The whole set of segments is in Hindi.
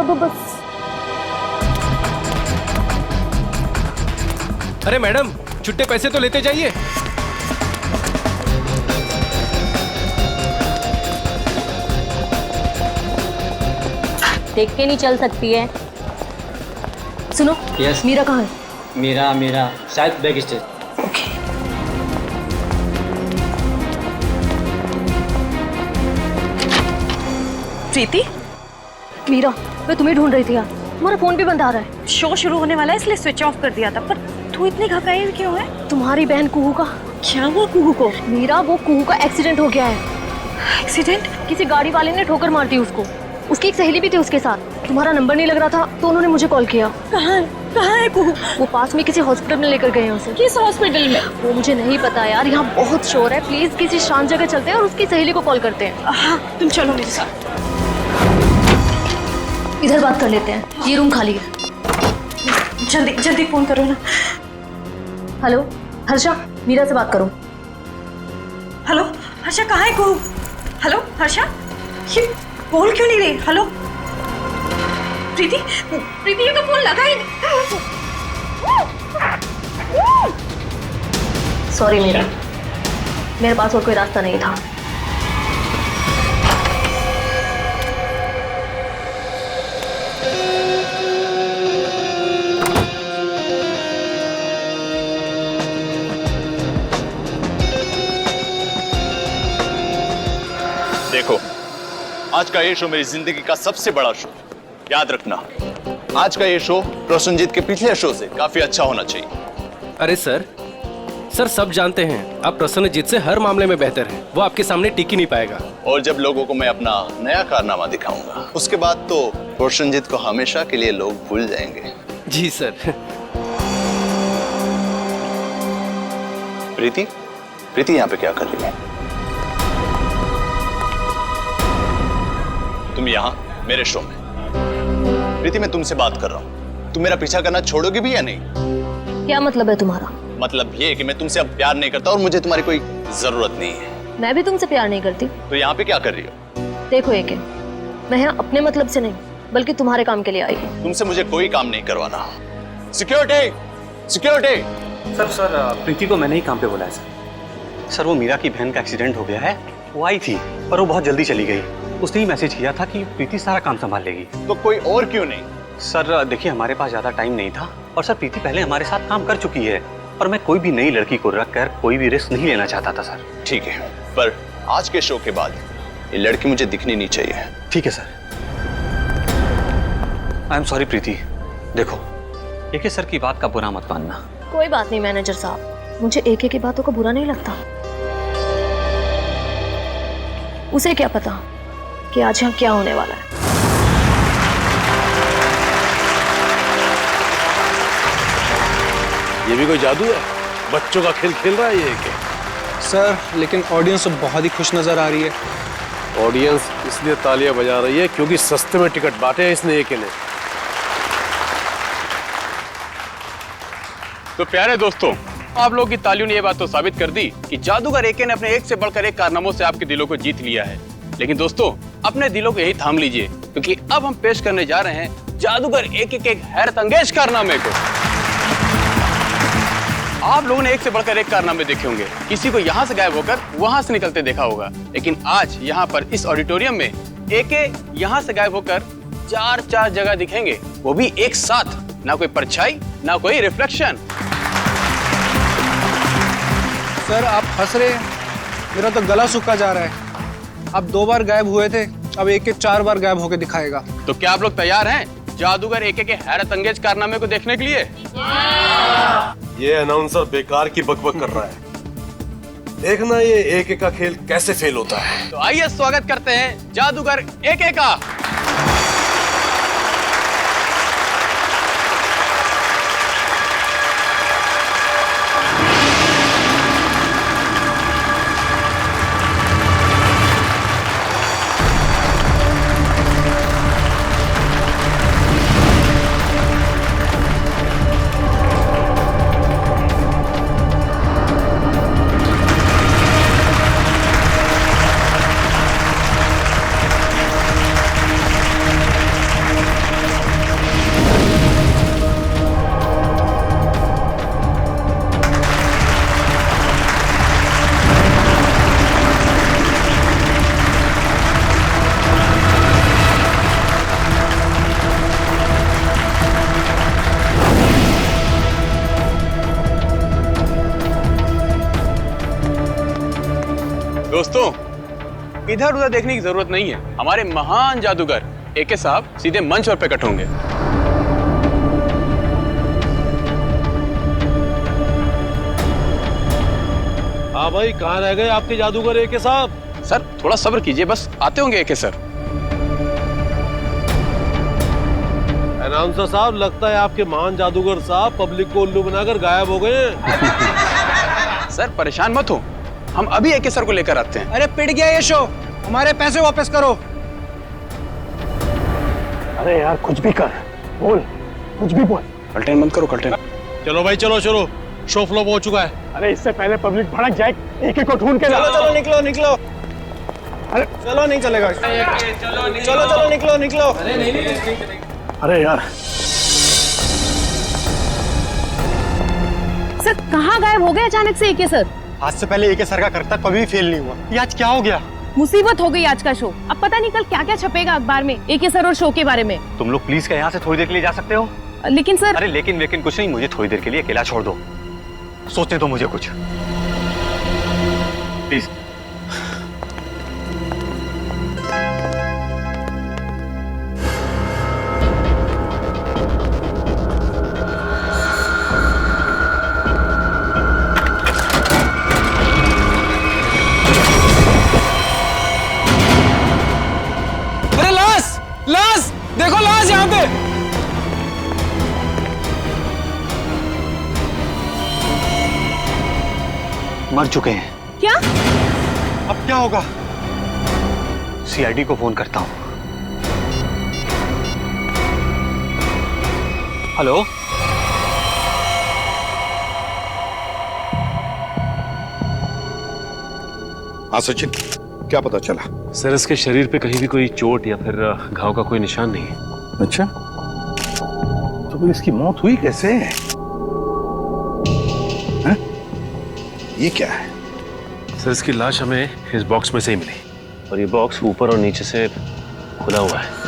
दो बस। अरे मैडम, छुट्टे पैसे तो लेते जाइए। देख के नहीं चल सकती है। सुनो, यस। मीरा कहाँ है? मेरा शायद बैक स्टेज। ओके। प्रीति, मीरा, मैं तुम्हें ढूंढ रही थी यार। तुम्हारा फोन भी बंद आ रहा है। शो शुरू होने वाला है इसलिए स्विच ऑफ कर दिया था। पर तू इतनी घबराई हुई क्यों है? तुम्हारी बहन कुहू का। क्या हुआ कुहू को? मीरा, वो कुहू का एक्सीडेंट हो गया है। एक्सीडेंट? किसी गाड़ी वाले ने ठोकर मार दी उसको। उसकी एक सहेली भी थी उसके साथ। तुम्हारा नंबर नहीं लग रहा था तो उन्होंने मुझे कॉल किया। कहाँ है कुहू? वो पास में किसी हॉस्पिटल में लेकर गए हैं उसे। किस हॉस्पिटल में? वो मुझे नहीं पता यार, यहाँ बहुत शोर है। प्लीज किसी शांत जगह चलते हैं और उसकी सहेली को कॉल करते हैं। हाँ, तुम चलो मेरे साथ। इधर बात कर लेते हैं, ये रूम खाली है। जल्दी जल्दी फोन करो ना। हेलो हर्षा, मीरा से बात करो। हेलो हर्षा, कहाँ है कुहू? हेलो हर्षा, ये बोल क्यों नहीं रही? हेलो प्रीति, प्रीति ये तो फोन लगा ही नहीं। सॉरी मीरा, मेरे पास और कोई रास्ता नहीं था। देखो, आज का ये शो मेरी जिंदगी का सबसे बड़ा शो। याद रखना, आज का ये शो प्रसन्नजीत के पिछले शो से काफी अच्छा होना चाहिए। अरे सर, सब जानते हैं आप प्रसन्नजीत से हर मामले में बेहतर हैं। वो आपके सामने टिक ही नहीं पाएगा। और जब लोगों को मैं अपना नया कारनामा दिखाऊंगा, उसके बाद तो प्रसन्नजीत को हमेशा के लिए लोग भूल जाएंगे। जी सर। प्रीति, प्रीति यहाँ पे क्या कर रही है? तुम यहाँ मेरे शो में। प्रीति, मैं तुमसे बात कर रहा हूँ। तुम मेरा पीछा करना छोड़ोगे भी या नहीं? क्या मतलब है तुम्हारा? मतलब ये कि मैं तुमसे अब प्यार नहीं करता और मुझे तुम्हारी कोई जरूरत नहीं है। मैं भी तुमसे प्यार नहीं करती। तो यहाँ पे क्या कर रही हो? देखो एके, मैं यहाँ अपने मतलब से नहीं बल्कि तुम्हारे काम के लिए आई हूँ। तुमसे मुझे कोई काम नहीं करवाना। Security, security. सर प्रीति को मैंने ही काम पे बुलाया सर। वो मीरा की बहन का एक्सीडेंट हो गया है। वो आई थी पर वो बहुत जल्दी चली गई। उसने ही मैसेज किया था कि प्रीति सारा काम संभाल लेगी। तो कोई और क्यों नहीं? सर देखिए, हमारे पास ज्यादा टाइम नहीं था और सर प्रीति पहले हमारे साथ काम कर चुकी है और मैं कोई भी नई लड़की को रखकर कोई भी रिस्क नहीं लेना चाहता था सर। ठीक है, पर आज के शो के बाद ये लड़की मुझे दिखनी नहीं चाहिए। ठीक है सर। आई एम सॉरी प्रीति। देखो, एके सर की बात का बुरा मत मानना। कोई बात नहीं मैनेजर साहब, मुझे एके की बातों का बुरा नहीं लगता। उसे क्या पता कि आज यहाँ क्या होने वाला है। ये भी कोई जादू है? बच्चों का खेल खेल रहा है ये क्या? सर लेकिन ऑडियंस तो बहुत ही खुश नजर आ रही है। ऑडियंस इसलिए तालियां बजा रही है क्योंकि सस्ते में टिकट बांटे हैं इसने एके ने। तो प्यारे दोस्तों, आप लोगों की तालियों ने ये बात तो साबित कर दी कि जादूगर एके ने अपने एक से बढ़कर एक कारनामों से आपके दिलों को जीत लिया है। लेकिन दोस्तों, अपने दिलों को यही थाम लीजिए क्योंकि अब हम पेश करने जा रहे हैं जादूगर एके के एक हैरत अंगेज कारनामे को। आप लोगों ने एक से बढ़कर एक कारनामे देखे होंगे। किसी को यहाँ से गायब होकर वहां से निकलते देखा होगा, लेकिन आज यहाँ पर इस ऑडिटोरियम में एके यहाँ से गायब होकर चार जगह दिखेंगे, वो भी एक साथ। ना कोई परछाई, ना कोई रिफ्लेक्शन। सर आप हंस रहे हैं, मेरा तो गला सूखा जा रहा है। आप 2 बार गायब हुए थे, अब एक 4 बार गायब होकर दिखाएगा। तो क्या आप लोग तैयार हैं जादूगर एके के हैरत अंगेज कारनामे को देखने के लिए? ये अनाउंसर बेकार की बकबक कर रहा है। देखना ये एके का खेल कैसे फेल होता है। तो आइए स्वागत करते हैं जादूगर एके का। दोस्तों, इधर उधर देखने की जरूरत नहीं है। हमारे महान जादूगर एके साहब सीधे मंच पर प्रकट होंगे। हाँ भाई, कहाँ रह गए आपके जादूगर एके साहब? सर थोड़ा सब्र कीजिए, बस आते होंगे एके सर। अनाउंसर साहब, लगता है आपके महान जादूगर साहब पब्लिक को उल्लू बनाकर गायब हो गए हैं। सर परेशान मत हो, हम अभी एके सर को लेकर आते हैं। अरे पिट गया ये शो, हमारे पैसे वापस करो। अरे यार कुछ भी कर, बोल, कुछ भी बोल। कल्टेन मत करो, कल्टेन। चलो भाई, चलो चलो, शो फ्लॉप हो चुका है। अरे इससे पहले पब्लिक भड़क जाए, एक एक को ढूंढ के चलो चलो निकलो निकलो। अरे चलो नहीं चलेगा। चलो चलो निकलो निकलो। अरे यार, सर कहाँ गायब हो गए अचानक से एके सर? आज से पहले एके सर का करता कभी भी फेल नहीं हुआ, ये आज क्या हो गया? मुसीबत हो गई आज का शो। अब पता नहीं कल क्या क्या छपेगा अखबार में एके सर और शो के बारे में। तुम लोग प्लीज क्या यहाँ से थोड़ी देर के लिए जा सकते हो? लेकिन सर। अरे लेकिन वेकिन कुछ नहीं, मुझे थोड़ी देर के लिए अकेला छोड़ दो, सोचने दो मुझे कुछ, प्लीज। अरे लाश, लाश देखो, लाश यहाँ पे। मर चुके हैं। क्या? अब क्या होगा? सीआईडी को फोन करता हूं। हेलो, हाँ सचिन, क्या पता चला? सर इसके शरीर पे कहीं भी कोई चोट या फिर घाव का कोई निशान नहीं है। अच्छा, तो फिर इसकी मौत हुई कैसे? हैं? ये क्या है? सर इसकी लाश हमें इस बॉक्स में से ही मिली, और ये बॉक्स ऊपर और नीचे से खुला हुआ है।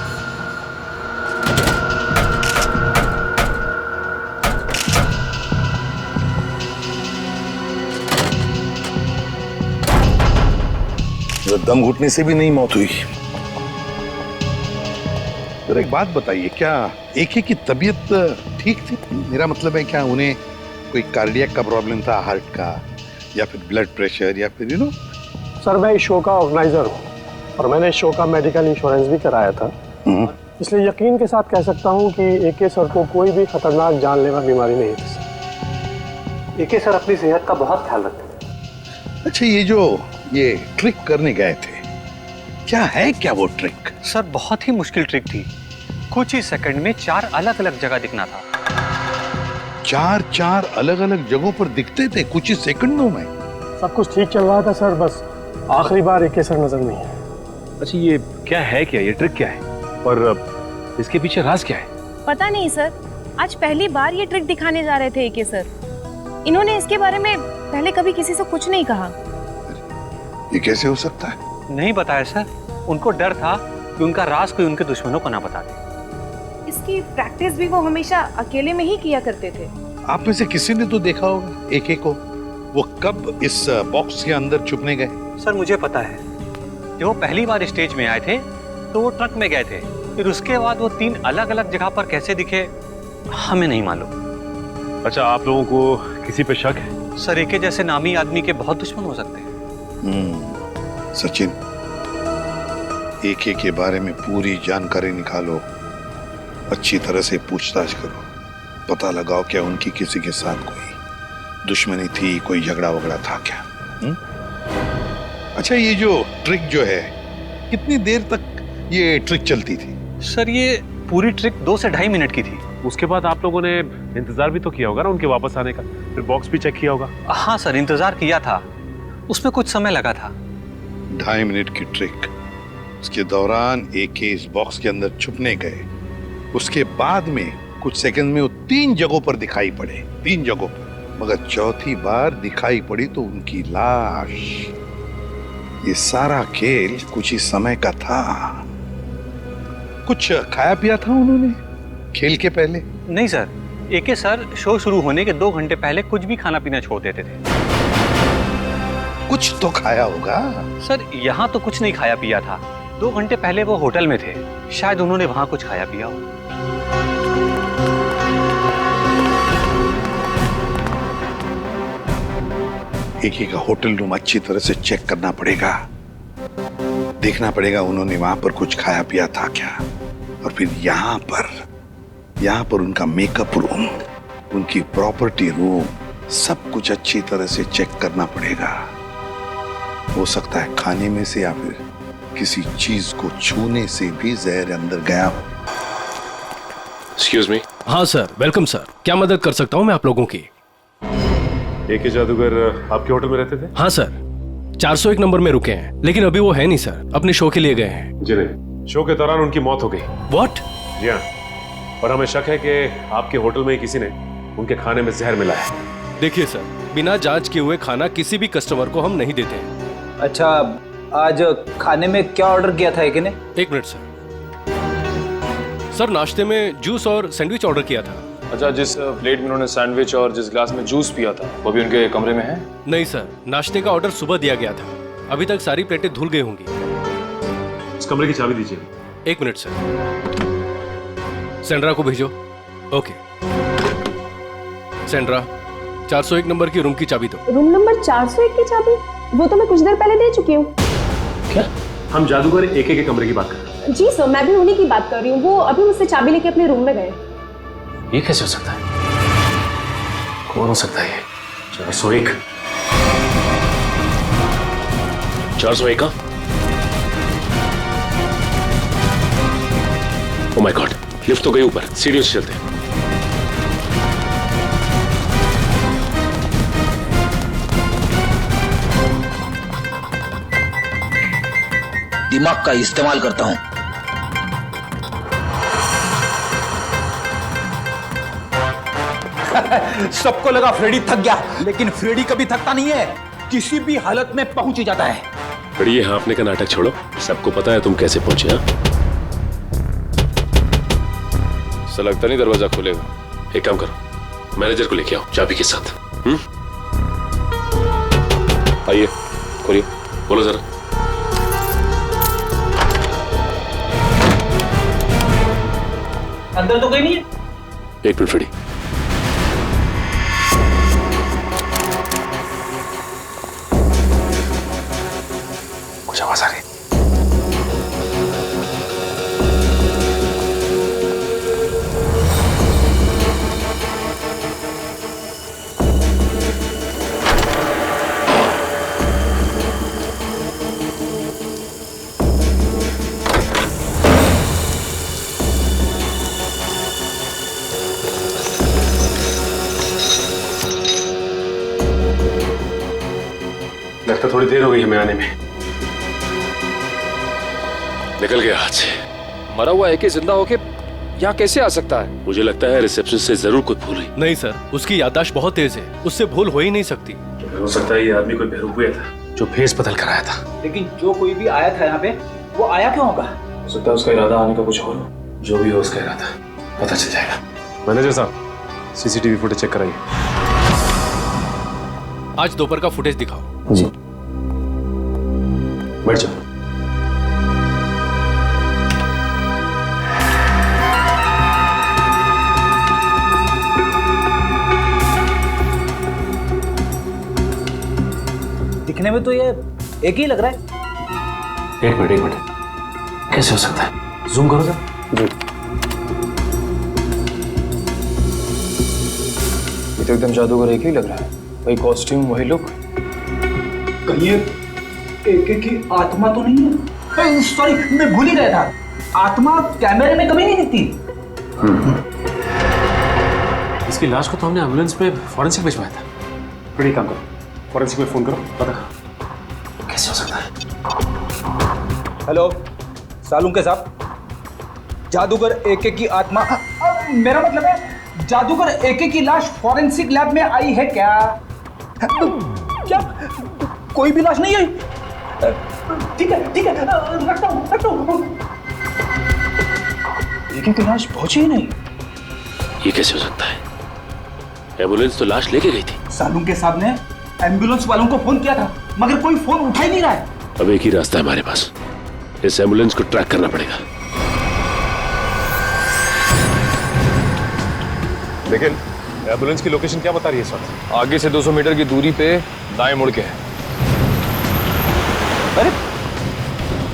दम घुटने से भी नहीं मौत हुई। तो एक बात बताइए, क्या एके की तबीयत ठीक थी? मेरा मतलब है, क्या उन्हें कोई कार्डियक का प्रॉब्लम था, हार्ट का, या फिर ब्लड प्रेशर, या फिर सर मैं इस शो का ऑर्गेनाइजर हूँ और मैंने इस शो का मेडिकल इंश्योरेंस भी कराया था, इसलिए यकीन के साथ कह सकता हूँ कि एके सर को कोई भी खतरनाक जानलेवा बीमारी नहीं थी। एके सर अपनी सेहत का बहुत ख्याल रखते थे। अच्छा, ये ट्रिक करने गए थे, क्या है क्या वो ट्रिक? सर बहुत ही मुश्किल ट्रिक थी, कुछ ही सेकंड में 4 अलग अलग जगह दिखना था। 4 अलग अलग जगहों पर दिखते थे कुछ ही सेकंडों में? सब कुछ ठीक चल रहा था सर, बस आखिरी बार एके सर नजर नहीं है। अच्छा ये क्या है, क्या ये ट्रिक क्या है, और इसके पीछे राज क्या है? पता नहीं सर, आज पहली बार ये ट्रिक दिखाने जा रहे थे एके सर। इन्होंने इसके बारे में पहले कभी किसी से कुछ नहीं कहा। ये कैसे हो सकता है? नहीं बताया सर, उनको डर था कि उनका राज कोई उनके दुश्मनों को ना बता दे। इसकी प्रैक्टिस भी वो हमेशा अकेले में ही किया करते थे। आप में से किसी ने तो देखा होगा एके को, वो कब इस बॉक्स के अंदर छुपने गए? सर मुझे पता है, जब वो पहली बार स्टेज में आए थे तो वो ट्रक में गए थे, फिर उसके बाद वो 3 अलग अलग जगह पर कैसे दिखे हमें नहीं मालूम। अच्छा, आप लोगों को किसी पे शक है? सर एके जैसे नामी आदमी के बहुत दुश्मन हो सकते हैं। सचिन, एके के बारे में पूरी जानकारी निकालो, अच्छी तरह से पूछताछ करो, पता लगाओ क्या उनकी किसी के साथ कोई दुश्मनी थी, कोई झगड़ा वगड़ा था क्या? अच्छा, ये जो ट्रिक जो है, कितनी देर तक ये ट्रिक चलती थी? सर ये पूरी ट्रिक 2 से 2.5 मिनट की थी। उसके बाद आप लोगों ने इंतजार भी तो किया होगा ना उनके वापस आने का, फिर बॉक्स भी चेक किया होगा? हाँ सर, इंतजार किया था, उसमें कुछ समय लगा था। 2.5 मिनट की ट्रिक, उसके दौरान एके इस बॉक्स के अंदर छुपने गए, उसके बाद में कुछ सेकंड में वो 3 जगहों पर दिखाई पड़े, 3 जगहों पर, मगर चौथी बार दिखाई पड़ी तो उनकी लाश। ये सारा खेल कुछ ही समय का था। कुछ खाया पिया था उन्होंने खेल के पहले? नहीं सर, एके सर शो शुरू होने के 2 घंटे पहले कुछ भी खाना पीना छोड़ देते थे। कुछ तो खाया होगा। सर यहाँ तो कुछ नहीं खाया पिया था। 2 घंटे पहले वो होटल में थे, शायद उन्होंने वहां कुछ खाया पिया हो। एक का होटल रूम अच्छी तरह से चेक करना पड़ेगा, देखना पड़ेगा उन्होंने वहां पर कुछ खाया पिया था क्या। और फिर यहाँ पर उनका मेकअप रूम, उनकी प्रॉपर्टी रूम, सब कुछ अच्छी तरह से चेक करना पड़ेगा। हो सकता है खाने में से या फिर किसी चीज को छूने से भी जहर अंदर गया हो। Excuse me. हाँ सर, वेलकम सर। क्या मदद कर सकता हूँ मैं आप लोगों की? एके जादूगर आपके होटल में रहते थे? हाँ सर, 401 नंबर में रुके हैं, लेकिन अभी वो है नहीं सर, अपने शो के लिए गए हैं। जी नहीं, शो के दौरान उनकी मौत हो गई। व्हाट? जी हाँ, और हमें शक है कि आपके होटल में ही किसी ने उनके खाने में जहर मिलाया है। देखिए सर, बिना जांच किए हुए खाना किसी भी कस्टमर को हम नहीं देते हैं। अच्छा, आज खाने में क्या ऑर्डर किया था एके ने? 1 मिनट सर। सर नाश्ते में जूस और सैंडविच ऑर्डर किया था। अच्छा, जिस प्लेट में उन्होंने सैंडविच और जिस ग्लास में जूस पिया था वो भी उनके कमरे में है? नहीं सर, नाश्ते का ऑर्डर सुबह दिया गया था, अभी तक सारी प्लेटें धुल गई होंगी। इस कमरे की चाबी दीजिए। 1 मिनट सर, सेंड्रा को भेजो। ओके सेंड्रा, 401 नंबर की रूम की चाबी दो। रूम नंबर 401 की चाबी? वो तो मैं कुछ देर पहले दे चुकी हूँ। क्या? हम जादूगर एके के कमरे की बात कर रहे हैं। जी सर, मैं भी उन्हीं की बात कर रही हूँ। वो अभी मुझसे चाबी लेके अपने रूम में गए। ये कैसे हो सकता है? कौन हो सकता है ये? 401? 401 का? ओह माय गॉड, लिफ्ट तो गई ऊपर, सीढ़ियों से चलते हैं। दिमाग का इस्तेमाल करता हूं। सबको लगा फ्रेडी थक गया, लेकिन फ्रेडी कभी थकता नहीं है, किसी भी हालत में पहुंच ही जाता है। फ्रेडी, ये हाँफने का नाटक छोड़ो, सबको पता है तुम कैसे पहुंचे। हाँ, ऐसा लगता नहीं दरवाजा खोलेगा। एक काम करो, मैनेजर को लेके आओ चाबी के साथ। आइए, खोलिए, बोलो जरा। अंदर तो कोई नहीं है। 1 मिनट फ्रेडी। कुछ आवाज आ रही है। लगता थोड़ी देर हो गई हमें आने में। निकल गया हाथ से। मरा हुआ एके जिंदा होके यहाँ कैसे आ सकता है? मुझे लगता है रिसेप्शन से जरूर कुछ भूल हुई। नहीं सर, उसकी याददाश्त बहुत तेज है, उससे भूल हो ही नहीं सकती। हो सकता है ये आदमी कोई बेवकूफ था जो भेस बदल कर आया था। लेकिन जो कोई भी आया था यहाँ पे, वो आया क्यों होगा? हो सकता है उसका इरादा आने का कुछ और हो। जो भी हो उसका इरादा पता चल जाएगा। मैनेजर साहब, सीसीटीवी फुटेज चेक कराइए। आज दोपहर का फुटेज दिखाओ। जी। बैठ जाओ। दिखने में तो ये एक ही लग रहा है। एक मिनट, कैसे हो सकता है? जूम करो सर। जी। ये तो एकदम जादूगर एक ही लग रहा है। वही कॉस्ट्यूम, वही लुक। कहीं एके की आत्मा तो नहीं है? सॉरी, मैं भूल ही गया था। आत्मा कैमरे में कभी नहीं दिखती। इसकी लाश को तो हमने एम्बुलेंस में फॉरेंसिक भिजवाया था। बड़ी काम करो, फॉरेंसिक में फोन करो, पता कैसे हो सकता है। हेलो, सालुंके साहब, जादूगर एके की आत्मा, मेरा मतलब है जादूगर एके की लाश फॉरेंसिक लैब में आई है क्या? क्या कोई भी लाश नहीं आई? ठीक है, रखता हूँ। एके की लाश पहुंची ही नहीं। ये कैसे हो सकता है? एम्बुलेंस तो लाश लेके गई थी। सालुंके साहब ने एम्बुलेंस वालों को फोन किया था मगर कोई फोन उठा ही नहीं रहा है। अब एक ही रास्ता है हमारे पास, इस एम्बुलेंस को ट्रैक करना पड़ेगा। लेकिन एम्बुलेंस की लोकेशन क्या बता रही है सर? आगे से 200 मीटर की दूरी पे दाएं मुड़ के है। अरे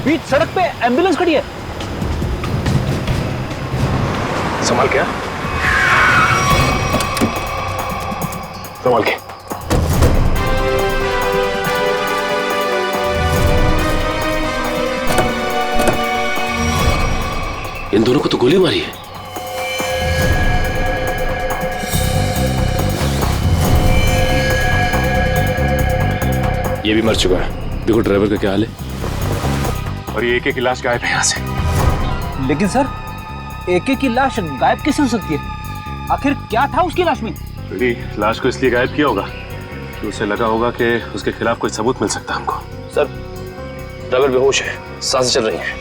बीच सड़क पे एम्बुलेंस खड़ी है। संभाल के, संभाल के। इन दोनों को तो गोली मारी है। ये भी मर चुका है। देखो ड्राइवर का क्या हाल है। और ये एक की लाश गायब है यहाँ से। लेकिन सर एके की लाश गायब कैसे हो सकती है? आखिर क्या था उसकी लाश में? लाश को इसलिए गायब किया होगा कि उसे लगा होगा कि उसके खिलाफ कोई सबूत मिल सकता है हमको। सर ड्राइवर बेहोश है, सांसें चल रही हैं।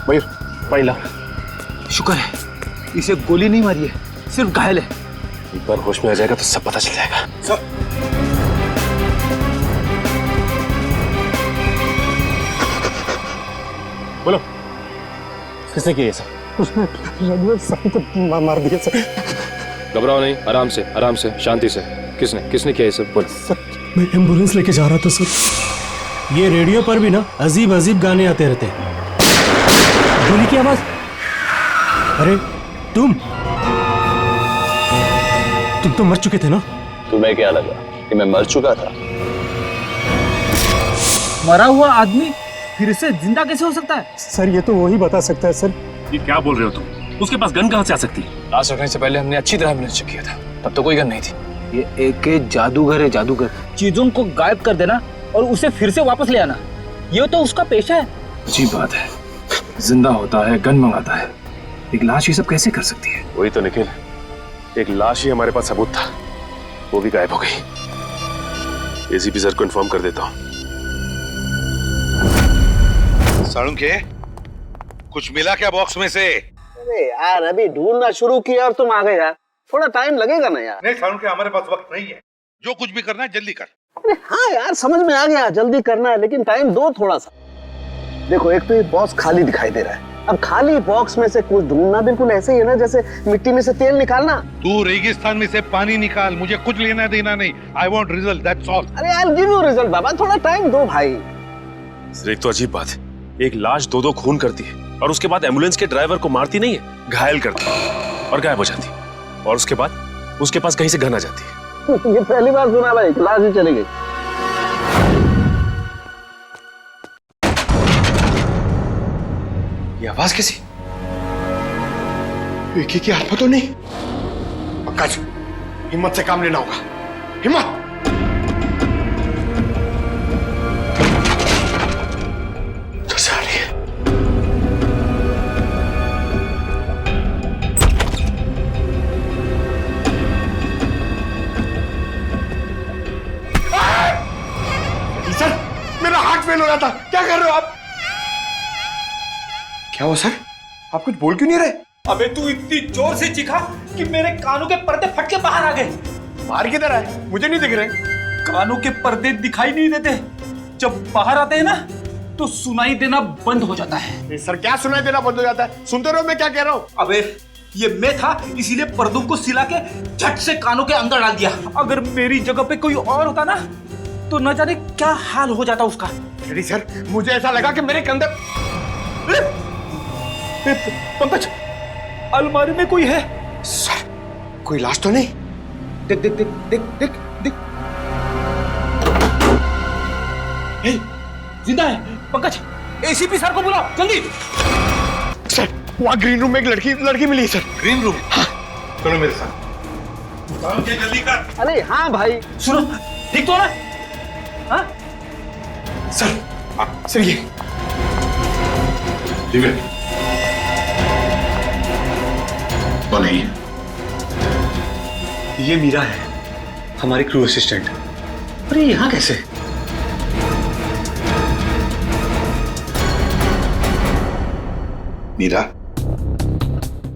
मयूर पानी ला। शुक्र है इसे गोली नहीं मारी है, सिर्फ घायल है। एक बार होश में आ जाएगा तो सब पता चल जाएगा। सर बोलो किसने किया ये सब? उसने रघुवीर साहब को मार दिया सर। घबराओ नहीं, आराम से आराम से, शांति से। किसने किया ये सब? बोलो। सर मैं एम्बुलेंस लेके जा रहा था सर। ये रेडियो पर भी ना अजीब अजीब गाने आते रहते हैं। गोली की आवाज। अरे तुम तो मर चुके थे ना? तुम्हें क्या लगा कि मैं मर चुका था? मरा हुआ आदमी फिर से जिंदा कैसे हो सकता है? सर ये तो वही बता सकता है सर। ये क्या बोल रहे हो तुम? उसके पास गन कहाँ से आ सकती है? लाश रखने से पहले हमने अच्छी तरह एम्बुलेंस चेक किया था, तब तो कोई गन नहीं थी। ये एके जादूगर है, जादूगर। चीजों को गायब कर देना और उसे फिर से वापस ले आना, ये तो उसका पेशा है। अजीब बात है, जिंदा होता है, गन मंगाता है, एक लाश ये सब कैसे कर सकती है? वही तो निखिल, एक लाश ही हमारे पास सबूत था, वो भी गायब हो गई। एसीपी सर को इन्फॉर्म कर देता हूँ। साळुंखे, कुछ मिला क्या बॉक्स में से? अरे यार अभी ढूंढना शुरू किया और तुम आ गए यार, थोड़ा टाइम लगेगा ना यार। नहीं साळुंखे, हमारे पास वक्त नहीं है, जो कुछ भी करना है जल्दी कर। अरे हाँ यार समझ में आ गया, जल्दी करना है लेकिन टाइम दो थोड़ा सा। देखो एक तो ये बॉक्स खाली दिखाई दे रहा है, अब खाली बॉक्स में से कुछ ढूंढना बिल्कुल ऐसे ही है ना जैसे मिट्टी में से तेल निकालना। तू रेगिस्तान में से पानी निकाल, मुझे कुछ लेना देना नहीं। I want result, that's all. अरे I will give you result बाबा, थोड़ा टाइम दो भाई। सर एक तो अजीब बात है, एक लाश दो खून करती है और उसके बाद एम्बुलेंस के ड्राइवर को मारती नहीं है, घायल करती है और गायब हो जाती है, और उसके बाद उसके पास कहीं से गन आ जाती है। ये पहली बार सुना भाई, लाश ही चली गई। ये आवाज कैसी? एक की हाथ में तो नहीं। पंकज, हिम्मत से काम लेना होगा, हिम्मत। तो सारी सर, मेरा हार्ट फेल हो रहा था। क्या कर रहे हो आप? क्या हुआ सर? आप कुछ बोल क्यों नहीं रहे? अबे तू इतनी जोर से चीखा कि मेरे कानों के पर्दे फट के बाहर आ गए। बाहर किधर आए? मुझे नहीं दिख रहे। कानों के पर्दे दिखाई नहीं देते, जब बाहर आते हैं ना तो सुनाई देना बंद हो जाता है। सर क्या सुनाई देना बंद हो जाता है? सुनते रहो मैं क्या कह रहा हूँ। अबे ये मैं था इसीलिए पर्दों को सिला के झट से कानों के अंदर डाल दिया। अगर मेरी जगह पे कोई और होता ना तो न जाने क्या हाल हो जाता उसका। अरे सर मुझे ऐसा लगा कि मेरे कंधे। पंकज अलमारी में कोई है। सर कोई लाश तो नहीं? देख देख देख देख देख देख, जिंदा है। पंकज एसीपी सर को बुलाओ जल्दी। सर वहाँ ग्रीन रूम में एक लड़की मिली है सर। Green room? हाँ चलो मेरे साथ। जल्दी कर। अरे हाँ भाई सुनो, ठीक तो ना? हाँ सर ये ठीक है, कौन है ये मीरा है, हमारी क्रू असिस्टेंट। अरे यहाँ कैसे? मीरा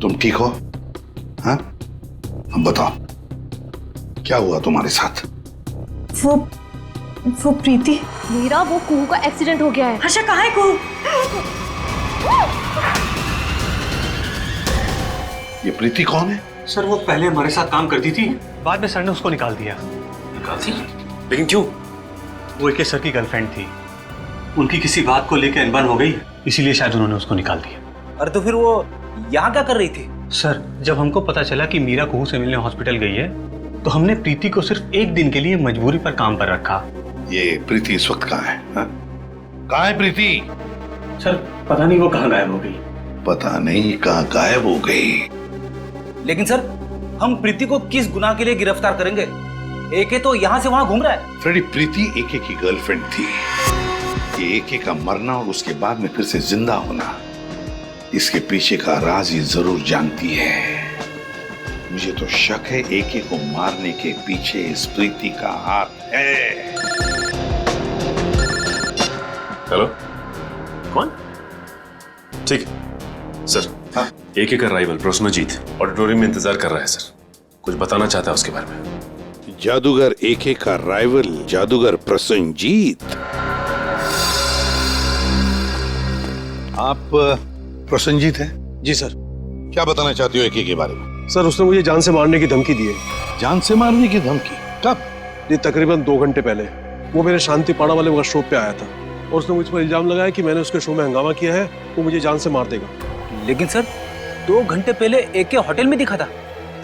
तुम ठीक हो? हाँ अब बताओ क्या हुआ तुम्हारे साथ? वो प्रीति। मीरा, वो कुहू का एक्सीडेंट हो गया है। हर्षा कहाँ है कुहू? ये प्रीति कौन है? सर वो पहले हमारे साथ काम करती थी, बाद में सर ने उसको निकाल दिया। निकाल दी? लेकिन क्यों? वो एक सर की गर्लफ्रेंड थी, उनकी किसी बात को लेकर अनबन हो गई, इसीलिए शायद उन्होंने उसको निकाल दिया। अरे तो फिर वो यहाँ क्या कर रही थी? सर जब हमको पता चला कि मीरा कुहू से मिलने हॉस्पिटल गई है, तो हमने प्रीति को सिर्फ एक दिन के लिए मजबूरी पर काम पर रखा। ये प्रीति इस वक्त कहाँ है? कहाँ है प्रीति? सर पता नहीं वो कहाँ गायब हो गई। पता नहीं कहाँ गायब हो गई। लेकिन सर हम प्रीति को किस गुनाह के लिए गिरफ्तार करेंगे? एके तो यहाँ से वहाँ घूम रहा है। फ्रेडी, प्रीति एके की गर्लफ्रेंड थी। ये एके का मरना और उसके बाद में फिर से जिंदा होना, इसके पीछे का राज ये जरूर जानती है। मुझे तो शक है एके को मारने के पीछे इस प्रीति का हाथ है। हेलो, कौन? ठीक है सर। हाँ? एके का राइवल प्रसन्नजीत ऑडिटोरियम में इंतजार कर रहा है सर, कुछ बताना चाहता है उसके बारे में। जादूगर एके का राइवल जादूगर प्रसन्नजीत? आप प्रसन्नजीत हैं? जी सर। क्या बताना चाहते हो एके के बारे में? सर उसने मुझे जान से मारने की धमकी दी है। जान से मारने की धमकी? कब? ये तकरीबन 2 घंटे पहले। वो मेरे शांति पाड़ा वाले वर्कशॉप पे आया था और उसने मुझ पर इल्जाम लगाया कि मैंने उसके शो में हंगामा किया है, वो मुझे जान से मार देगा। लेकिन सर 2 घंटे पहले एके होटल में दिखा था।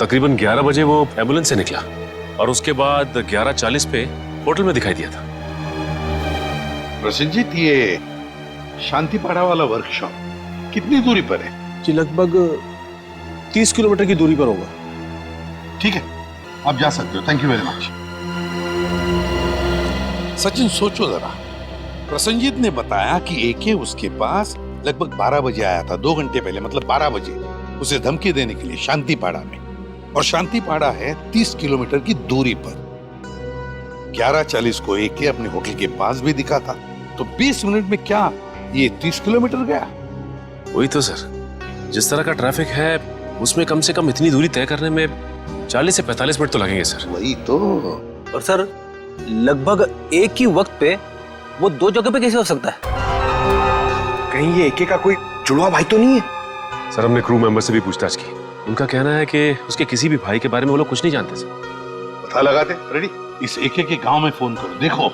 तकरीबन 11 बजे वो एम्बुलेंस से निकला और उसके बाद 11:40 पे होटल में दिखाई दिया था। प्रसन्नजीत, ये शांतिपाड़ा वाला वर्कशॉप कितनी दूरी पर है? जी लगभग 30 किलोमीटर की दूरी पर होगा। ठीक है, आप जा सकते हो। Thank you very much. Sachin सोचो जरा, प्रसन्नजीत ने बताया कि एके उसके पास लगभग 12 बजे आया था, 2 घंटे पहले, मतलब 12 बजे उसे धमकी देने के लिए शांतिपाड़ा में, और शांतिपाड़ा है 30 किलोमीटर की दूरी पर। 11:40 को एके अपने होटल के पास भी दिखा था, तो 20 मिनट में क्या ये 30 किलोमीटर गया? वही तो सर, जिस तरह का ट्रैफिक है उसमें कम से कम इतनी दूरी तय करने में 40 से 45 मिनट तो लगेंगे सर। वही तो। और सर लगभग एक ही वक्त पे वो 2 जगह पे कैसे हो सकता है? कहीं ये एके का कोई जुड़वा भाई तो नहीं है? सर हमने क्रू मेंबर से भी पूछताछ की, उनका कहना है कि उसके किसी भी भाई के बारे में वो लोग कुछ नहीं जानते सर। पता लगाते। रेडी, इस एके के गांव में फोन करो, देखो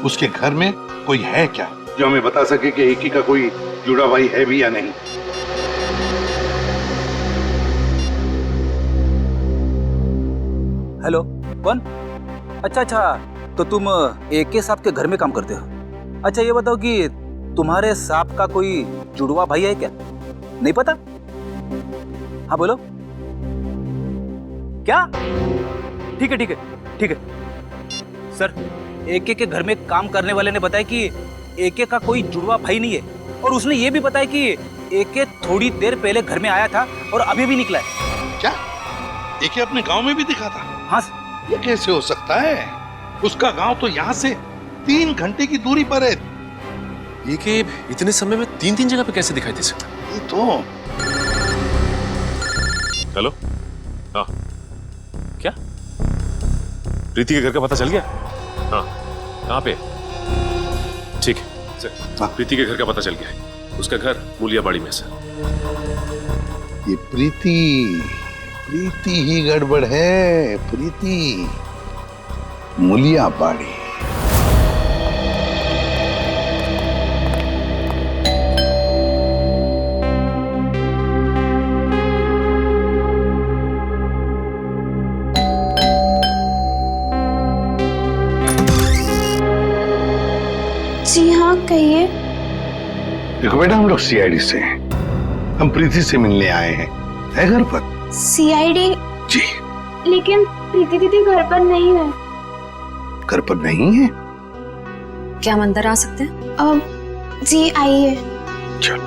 उसके घर में कोई है क्या जो हमें बता सके कि एके का कोई जुड़ा भाई है भी या नहीं। हेलो, कौन? अच्छा, तो तुम एके साहब के घर में काम करते हो। अच्छा ये बताओ कि तुम्हारे साहब का कोई जुड़वा भाई है क्या? नहीं पता? हाँ बोलो। क्या? ठीक है सर, एके के घर में काम करने वाले ने बताया कि एके का कोई जुड़वा भाई नहीं है, और उसने ये भी बताया कि एके थोड़ी देर पहले घर में आया था और अभी भी निकला है। क्या एके अपने गांव में भी दिखा था? हाँ। ये कैसे हो सकता है? उसका गांव तो यहाँ से 3 घंटे की दूरी पर है। ये कि इतने समय में 3 जगह पे कैसे दिखाई दे सकता? ये तो। हेलो, हाँ क्या प्रीति के घर का पता चल गया? हाँ, कहाँ पे? ठीक है सर, प्रीति के घर का पता चल गया है। उसका घर मूलियाबाड़ी में सर। ये प्रीति ही गड़बड़ है। प्रीति मूलियाबाड़ी। जी हाँ, कहिए। देखो बेटा, हम लोग सीआईडी से हैं। हम प्रीति से मिलने आए हैं। है घर पर? सीआईडी? जी। लेकिन प्रीति दीदी घर पर नहीं है। घर पर नहीं है? क्या हम अंदर आ सकते हैं? जी आइए। चलो।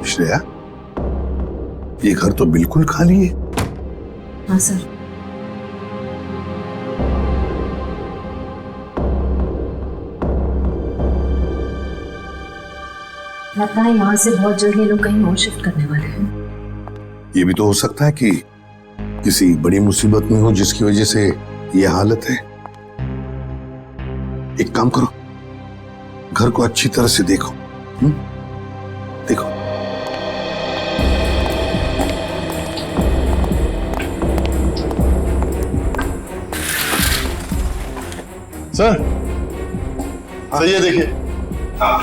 श्रेया, ये घर तो बिल्कुल खाली है। हाँ सर। लगता है यहाँ से बहुत जल्द ये लोग कहीं और शिफ्ट करने वाले हैं। ये भी तो हो सकता है कि किसी बड़ी मुसीबत में हो जिसकी वजह से ये हालत है। एक काम करो, घर को अच्छी तरह से देखो। देखो। सर, सही है, देखिए। हाँ।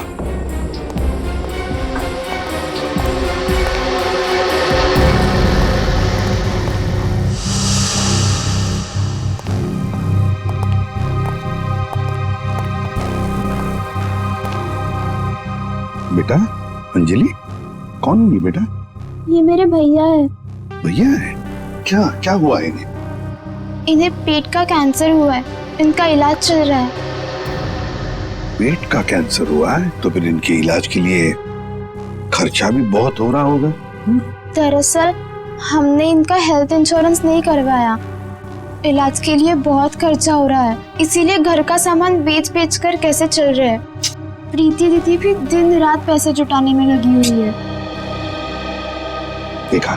बेटा, अंजलि, कौन है ये बेटा? ये मेरे भैया है। भैया है? क्या क्या हुआ है इन्हें? इन्हें पेट का कैंसर हुआ है, इनका इलाज चल रहा है। पेट का कैंसर हुआ है तो फिर इनके इलाज के लिए खर्चा भी बहुत हो रहा होगा। दरअसल हमने इनका हेल्थ इंश्योरेंस नहीं करवाया, इलाज के लिए बहुत खर्चा हो रहा है, इसीलिए घर का सामान बेच बेच कर कैसे चल रहे हैं। प्रीति दीदी भी दिन रात पैसे जुटाने में लगी हुई है। देखा,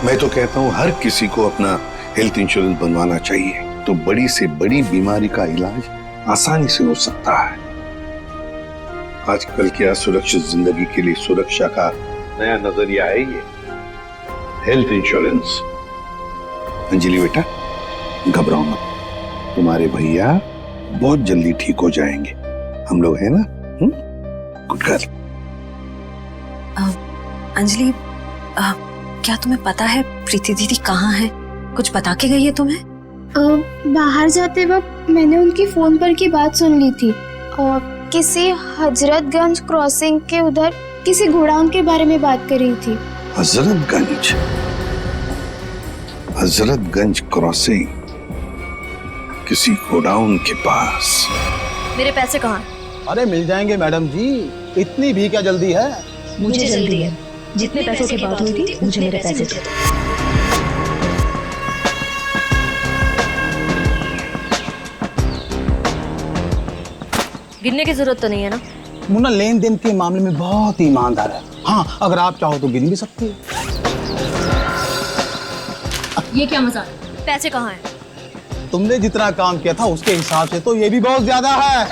मैं तो कहता हूँ हर किसी को अपना हेल्थ इंश्योरेंस बनवाना चाहिए, तो बड़ी से बड़ी बीमारी का इलाज आसानी से हो सकता है। आजकल क्या सुरक्षित जिंदगी के लिए सुरक्षा का नया नजरिया है ये हेल्थ इंश्योरेंस। अंजलि बेटा, घबराओ मत, तुम्हारे भैया बहुत जल्दी ठीक हो जाएंगे, हम लोग हैं ना। Good girl. अंजलि, क्या तुम्हें पता है प्रीति दीदी कहाँ है? कुछ बता के गई है तुम्हें? बाहर जाते वक्त मैंने उनकी फोन पर की बात सुन ली थी। किसी हजरतगंज क्रॉसिंग के उधर किसी गोडाउन के बारे में बात कर रही थी। हजरतगंज? हजरतगंज क्रॉसिंग, किसी गोडाउन के पास। मेरे पैसे कहाँ? अरे मिल जाएंगे मैडम जी, इतनी भी क्या जल्दी है? मुझे जल्दी है। जितने पैसों की बात हुई थी मुझे मेरे पैसे दे दो। गिनने की जरूरत तो नहीं है ना? मुन्ना लेन देन के मामले में बहुत ईमानदार है। हाँ, अगर आप चाहो तो गिन भी सकते हो। ये क्या मजाक? पैसे कहाँ हैं? तुमने जितना काम किया था उसके हिसाब से तो ये भी बहुत ज्यादा है।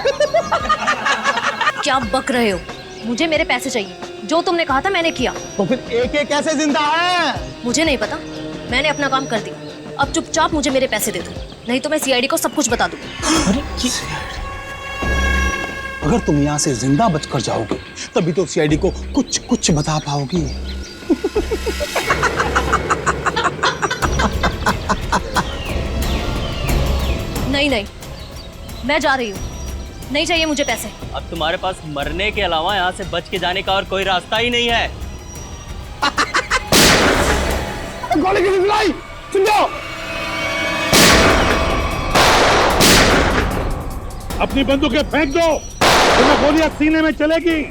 क्या बक रहे हो? मुझे मेरे पैसे चाहिए, जो तुमने कहा था मैंने किया। तो फिर एक एक कैसे जिंदा है? मुझे नहीं पता, मैंने अपना काम कर दिया। अब चुपचाप मुझे मेरे पैसे दे दो, नहीं तो मैं सीआईडी को सब कुछ बता दूंगी। अरे अगर तुम यहाँ से जिंदा बचकर जाओगे तभी तो सीआईडी को कुछ कुछ बता पाओगी। नहीं नहीं, मैं जा रही हूँ, नहीं चाहिए मुझे पैसे। अब तुम्हारे पास मरने के अलावा यहाँ से बच के जाने का और कोई रास्ता ही नहीं है। गोली की सिलाई सुन जाओ। अपनी बंदूकें फेंक दो, तुम्हें गोलियां सीने में चलेगी।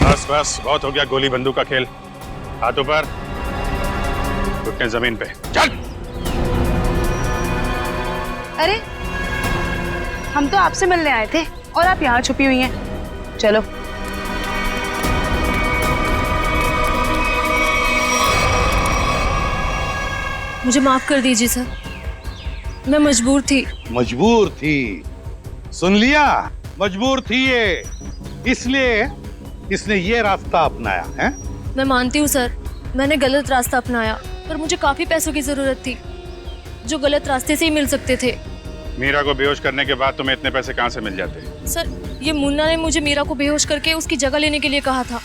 बस बस, बहुत हो गया गोली बंदूक का खेल। हाथों पर, घुटने जमीन पे। चल। अरे, हम तो आपसे मिलने आए थे और आप यहाँ छुपी हुई हैं। चलो। मुझे माफ कर दीजिए सर, मैं मजबूर थी। मजबूर थी? सुन लिया, मजबूर थी ये, इसलिए इसने ये रास्ता अपनाया है। मैं मानती हूँ सर, मैंने गलत रास्ता अपनाया, पर मुझे काफी पैसों की जरूरत थी जो गलत रास्ते से ही मिल सकते थे। मीरा को बेहोश करने के बाद तुम्हें इतने पैसे कहाँ से मिल जाते? सर, ये मुन्ना ने मुझे मीरा को बेहोश करके उसकी जगह लेने के लिए कहा था,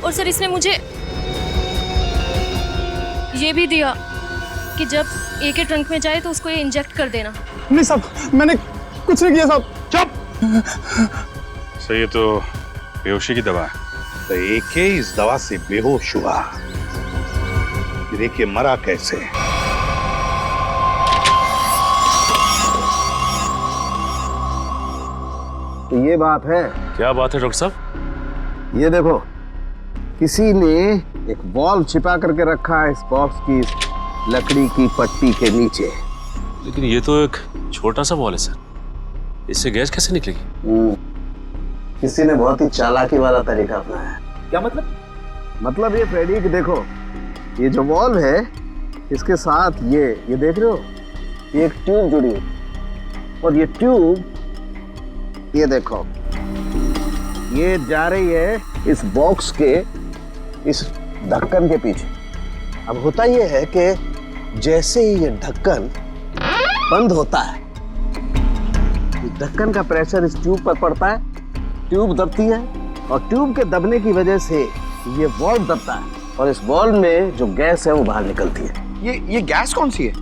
और सर इसने मुझे ये भी दिया कि जब ए के ट्रंक में जाए तो उसको ये इंजेक्ट कर देना। नहीं साहब, मैंने कुछ नहीं किया साहब। चुप। सर ये तो बेहोशी की दवा है। तो एके इस दवा से बेहोश हुआ, फिर एके मरा कैसे? तो ये बात है। क्या बात है डॉक्टर साहब? ये देखो, किसी ने एक बॉल्ब छिपा करके रखा है इस बॉक्स की लकड़ी की पट्टी के नीचे। लेकिन ये तो एक छोटा सा बॉल है सर, इससे गैस कैसे निकलेगी? किसी ने बहुत ही चालाकी वाला तरीका अपनाया है। क्या मतलब? मतलब ये फ्रेडी कि देखो, ये जो बॉल्ब है इसके साथ ये देख रहे हो, ये एक ट्यूब जुड़ी है और ये ट्यूब, ये देखो, ये जा रही है इस बॉक्स के इस ढक्कन के पीछे। अब होता ये है कि जैसे ही ये ढक्कन बंद होता है, इस ढक्कन का प्रेशर इस ट्यूब पर पड़ता है, ट्यूब दबती है और ट्यूब के दबने की वजह से ये वॉल्व दबता है और इस वॉल्व में जो गैस है वो बाहर निकलती है। ये गैस कौन सी है?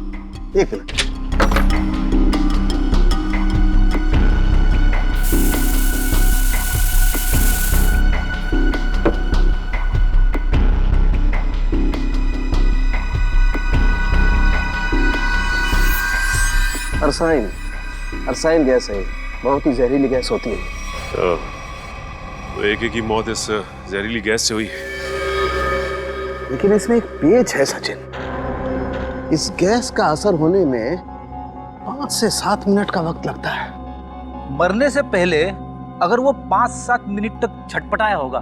एक मिनट। अरसाइन गैस है, बहुत ही जहरीली गैस होती है। तो एके की मौत इस जहरीली गैस से हुई है। लेकिन इसमें एक पेच है सचिन, इस गैस का असर होने में 5 से 7 मिनट का वक्त लगता है। मरने से पहले अगर वो 5-7 मिनट तक छटपटाया होगा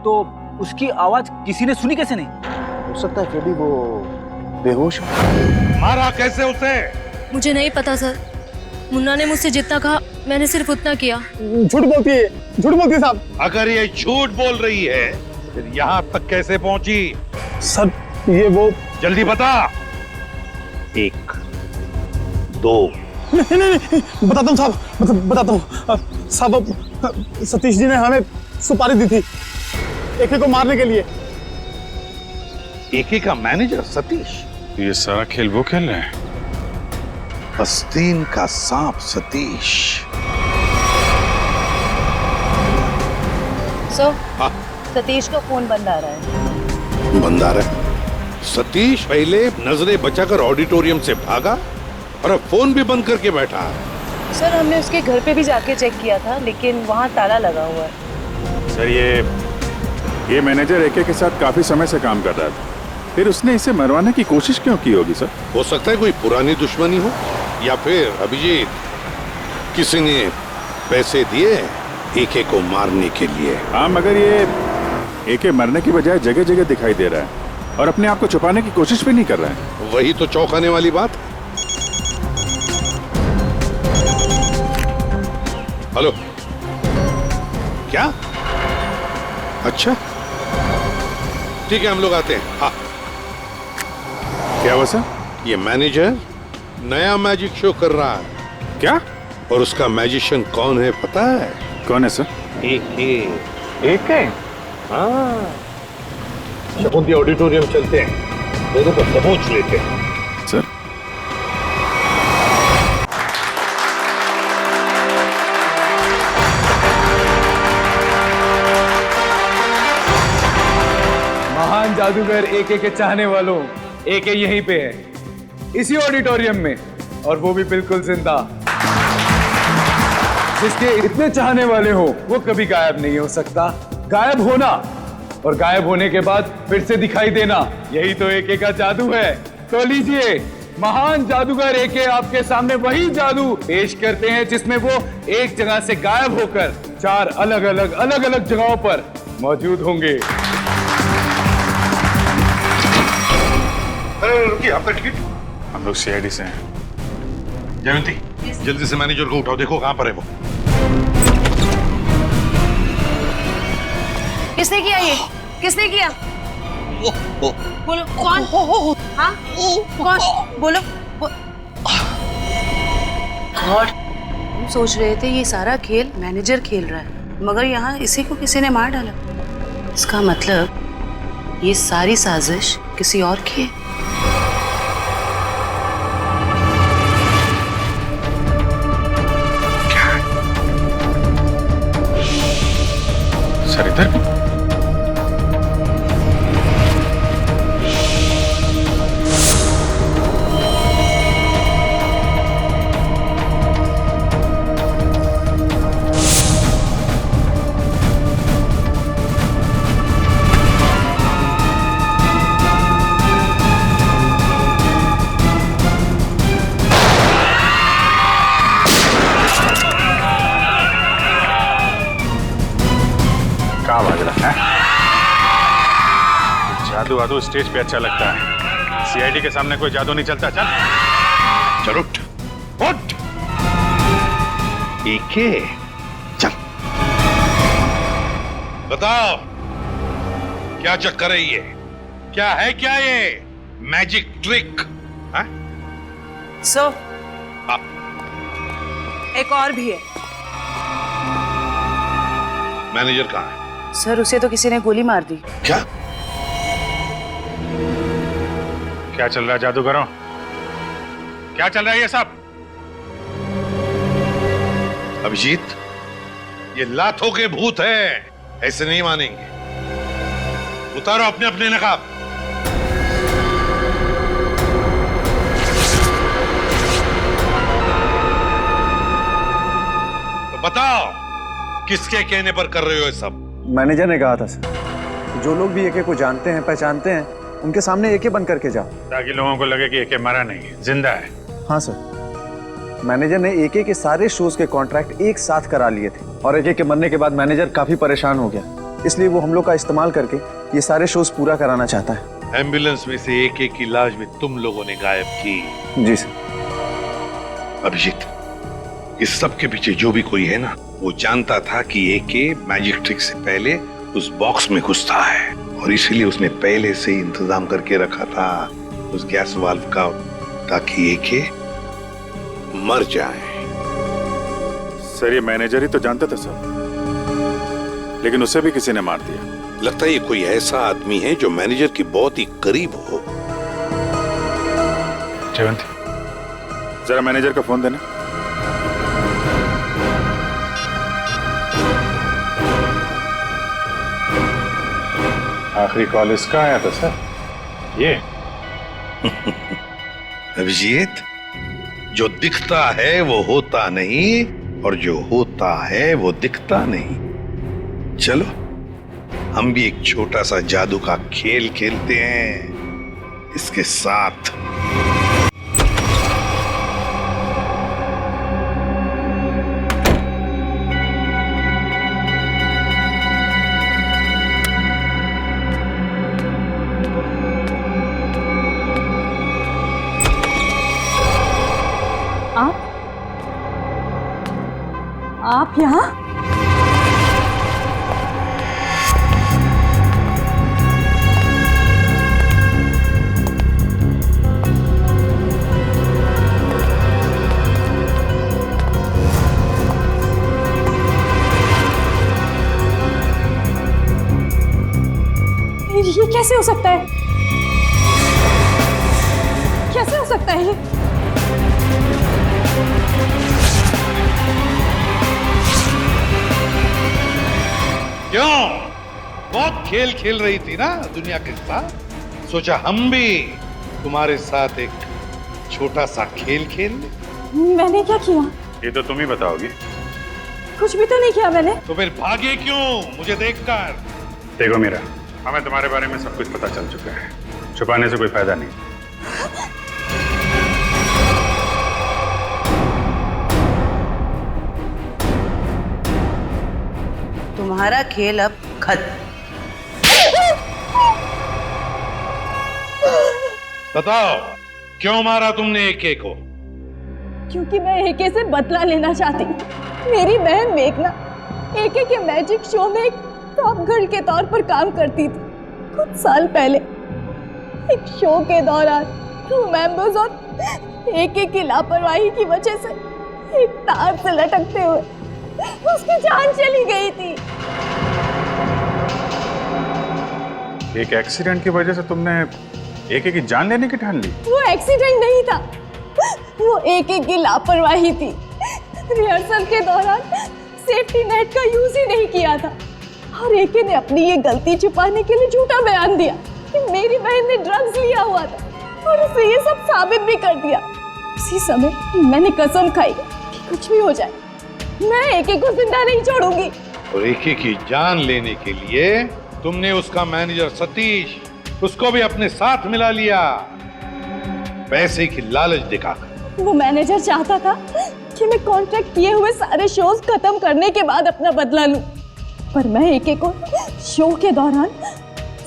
तो उसकी आवाज किसी ने सुनी कैसे नहीं? हो सकता है फ्रेडी वो बेहोश हो। मारा कैसे उसे? मुझे नहीं पता सर, मुन्ना ने मुझसे जितना कहा मैंने सिर्फ उतना किया। झूठ बोलती है साहब। अगर ये झूठ बोल रही है फिर यहाँ तक कैसे पहुंची? सर ये वो, जल्दी बता। 1 2 नहीं, बताता हूँ साहब, बताता हूँ साहब। सतीश जी ने हमें सुपारी दी थी एके को मारने के लिए। एके का मैनेजर सतीश? ये सारा खेल वो खेल रहे हैं। आस्तीन का सांप सतीश। सतीश का फोन बंद आ रहा है। बंद आ रहा है? सतीश पहले नजरें बचाकर ऑडिटोरियम से भागा और अब फोन भी बंद करके बैठा है। सर हमने उसके घर पे भी जाके चेक किया था, लेकिन वहाँ ताला लगा हुआ है। सर ये मैनेजर एके के साथ काफी समय से काम कर रहा था, फिर उसने इसे मरवाने की कोशिश क्यों की होगी सर? हो सकता है कोई पुरानी दुश्मनी हो, या फिर अभिजीत किसी ने पैसे दिए एके को मारने के लिए। हाँ, मगर ये एके मरने की बजाय जगह जगह दिखाई दे रहा है और अपने आप को छुपाने की कोशिश भी नहीं कर रहा है। वही तो चौंकाने वाली बात। हेलो, क्या? अच्छा ठीक है, हम लोग आते हैं। हाँ, क्या हुआ सर? ये मैनेजर नया मैजिक शो कर रहा है। क्या? और उसका मैजिशियन कौन है पता है? कौन है सर? एके। हाँ, शकुंती ऑडिटोरियम चलते हैं, दोनों को समझ लेते हैं। सर महान जादूगर एके के चाहने वालों, एके यहीं पे है, इसी ऑडिटोरियम में, और वो भी बिल्कुल जिंदा। जिसके इतने चाहने वाले हो वो कभी गायब नहीं हो सकता। गायब होना और गायब होने के बाद फिर से दिखाई देना, यही तो एके का जादू है। तो लीजिए, महान जादूगर एके आपके सामने वही जादू पेश करते हैं जिसमें वो एक जगह से गायब होकर 4 अलग अलग जगहों पर मौजूद होंगे। आपका टिकट? हम लोग सीआईडी से हैं। जयंती, जल्दी से मैनेजर को उठाओ, देखो कहां पर है वो। किसने किया ये? किसने किया? बोलो कौन? हाँ कौन? बोलो। गॉड, हम सोच रहे थे ये सारा खेल मैनेजर खेल रहा है, मगर यहाँ इसी को किसी ने मार डाला। इसका मतलब ये सारी साजिश किसी और की है। सर इधर भी? जादू वादू स्टेज पे अच्छा लगता है, सीआईडी के सामने कोई जादू नहीं चलता। चल चल उठ उठ। एके चल बताओ क्या चक्कर है ये? क्या है क्या ये मैजिक ट्रिक? सर एक और भी है। मैनेजर कहाँ है? सर उसे तो किसी ने गोली मार दी। क्या क्या चल रहा है जादूगरों? क्या चल रहा है ये सब? अभिजीत ये लातों के भूत है, ऐसे नहीं मानेंगे। उतारो अपने अपने नकाब। तो बताओ किसके कहने पर कर रहे हो ये सब? मैनेजर ने कहा था सर, जो लोग भी एके को जानते हैं पहचानते हैं उनके सामने एके बन करके जाओ, ताकि लोगों को लगे कि एके मरा नहीं, जिंदा है। हाँ सर, मैनेजर ने एके के सारे शोज के कॉन्ट्रैक्ट एक साथ करा लिए थे और एके के मरने के बाद मैनेजर काफी परेशान हो गया, इसलिए वो हम लोग का इस्तेमाल करके ये सारे शोज पूरा कराना चाहता है। एम्बुलेंस में से एके की लाश भी तुम लोगों ने गायब की? जी सर। अभिजीत इस सब के पीछे जो भी कोई है ना, वो जानता था कि एके मैजिक ट्रिक से पहले उस बॉक्स में घुसता है और इसीलिए उसने पहले से ही इंतजाम करके रखा था उस गैस वाल्व का, ताकि एके मर जाए। सर ये मैनेजर ही तो जानता था सब, लेकिन उसे भी किसी ने मार दिया। लगता है ये कोई ऐसा आदमी है जो मैनेजर की बहुत ही करीब हो। जयवंती जरा मैनेजर का फोन देना। आखिरी कॉल इसका आया था सर। ये अभिजीत जो दिखता है वो होता नहीं और जो होता है वो दिखता नहीं। चलो हम भी एक छोटा सा जादू का खेल खेलते हैं इसके साथ। आप यहाँ? ये कैसे हो सकता है? कैसे हो सकता है ये? क्यों? बहुत खेल खेल रही थी ना दुनिया के साथ, सोचा हम भी तुम्हारे साथ एक छोटा सा खेल खेल ले। मैंने क्या किया? ये तो तुम ही बताओगी। कुछ भी तो नहीं किया मैंने। तो फिर भागे क्यों मुझे देखकर? देखो मीरा, हमें तुम्हारे बारे में सब कुछ पता चल चुका है, छुपाने से कोई फायदा नहीं। तुम्हारा खेल अब खत्म। बताओ क्यों मारा तुमने एके को? क्योंकि मैं एके से बदला लेना चाहती हूँ। मेरी बहन मेघना एके के मैजिक शो में एक टॉप गर्ल के तौर पर काम करती थी। कुछ साल पहले एक शो के दौरान क्रू मेंबर्स और एके की लापरवाही की वजह से एक तार से लटकते हुए उसकी जान चली गई थी। एक एक्सीडेंट की वजह से तुमने एके की जान लेने की ठान ली? वो एक्सीडेंट नहीं था, वो एके की लापरवाही थी। रिहर्सल के दौरान सेफ्टी नेट का यूज ही नहीं किया था। और एके ने अपनी ये गलती छुपाने के लिए झूठा बयान दिया कि मेरी बहन ने ड्रग्स लिया हुआ था और उसे ये सब साबित भी कर दिया। उसी समय मैंने कसम खाई कि कुछ भी हो जाए मैं एके को जिंदा नहीं छोड़ूंगी। और एके की जान लेने के लिए तुमने उसका मैनेजर सतीश उसको भी अपने साथ मिला लिया, पैसे की लालच दिखाकर। वो मैनेजर चाहता था कि मैं कॉन्ट्रैक्ट किए हुए सारे शोज खत्म करने के बाद अपना बदला लूं, पर मैं एके को शो के दौरान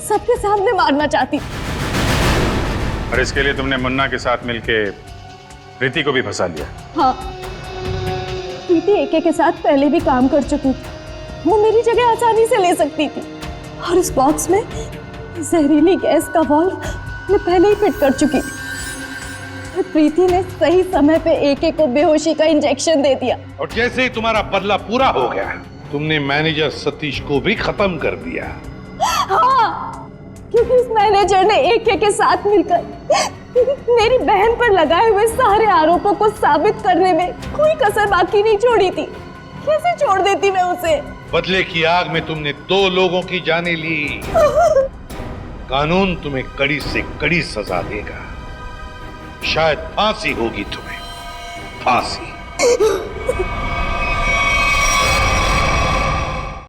सबके सामने मारना चाहती थी। और इसके लिए तुमने मुन्ना के साथ मिलके प्रीति को भी फंसा लिया। हाँ, प्रीति एके के साथ पहले भी काम कर चुकी थी, वो मेरी जगह आसानी से ले सकती थी। और उस बॉक्स में जहरीली गैस का वॉल्व मैं पहले ही फिट कर चुकी थी। प्रीति ने सही समय पे एके को बेहोशी का इंजेक्शन दे दिया। और जैसे ही तुम्हारा बदला पूरा हो गया तुमने मैनेजर सतीश को भी खत्म कर दिया। हाँ, क्योंकि उस मैनेजर ने एके के साथ मिलकर मेरी बहन पर लगाए हुए सारे आरोपों को साबित करने में कोई कसर बाकी नहीं छोड़ी थी। कैसे छोड़ देती मैं उसे? बदले की आग में तुमने 2 लोगों की जानें ली। कानून तुम्हें कड़ी से कड़ी सजा देगा, शायद फांसी होगी तुम्हें, फांसी।